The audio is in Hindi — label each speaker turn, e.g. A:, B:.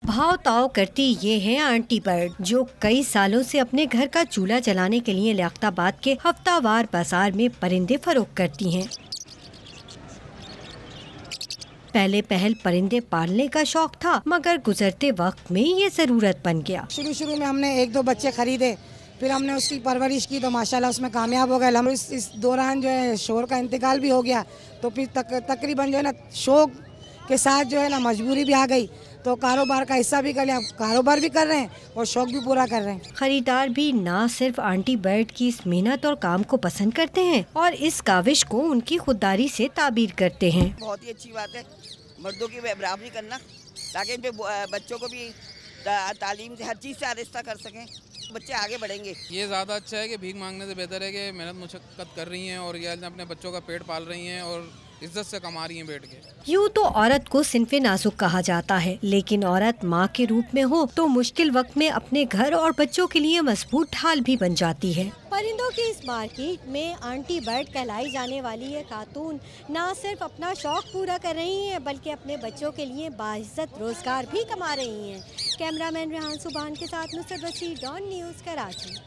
A: भाव ताव करती ये है आंटी बर्ड, जो कई सालों से अपने घर का चूल्हा जलाने के लिए लियाकताबाद के हफ्तावार बाजार में परिंदे फरोख्त करती हैं। पहले पहल परिंदे पालने का शौक था, मगर गुजरते वक्त में ये जरूरत बन गया।
B: शुरू में हमने 1-2 बच्चे खरीदे, फिर हमने उसकी परवरिश की तो माशाल्लाह उसमें कामयाब हो गए। हम इस दौरान जो है शोर का इंतकाल भी हो गया, तो फिर तकरीबन जो है ना शौक के साथ जो है ना मजबूरी भी आ गई, तो कारोबार का हिस्सा भी कर लिया। कारोबार भी कर रहे हैं और शौक भी पूरा कर रहे हैं।
A: खरीदार भी ना सिर्फ आंटी बर्ड की इस मेहनत और काम को पसंद करते हैं और इस काविश को उनकी खुददारी से ताबीर करते हैं।
C: बहुत ही अच्छी बात है मर्दों की बराबरी करना, ताकि इन पे बच्चों को भी तालीम से हर चीज़ से आहिस्ता कर सकें, बच्चे आगे बढ़ेंगे।
D: ये ज़्यादा अच्छा है कि भीख मांगने से बेहतर है कि मेहनत मुशक्कत कर रही हैं और ये अपने बच्चों का पेट पाल रही हैं और इज्जत से कमा रही हैं बैठ के।
A: यूँ तो औरत को सिन्फे नाजुक कहा जाता है, लेकिन औरत माँ के रूप में हो तो मुश्किल वक्त में अपने घर और बच्चों के लिए मजबूत ढाल भी बन जाती है। परिंदों की इस मार्केट में आंटी बर्ड कहलाई जाने वाली ये खातून न सिर्फ अपना शौक पूरा कर रही हैं, बल्कि अपने बच्चों के लिए बाइज्जत रोजगार भी कमा रही हैं। कैमरामैन रेहान सुभान के साथ नुसरत बशीर, डॉन न्यूज़, कराची।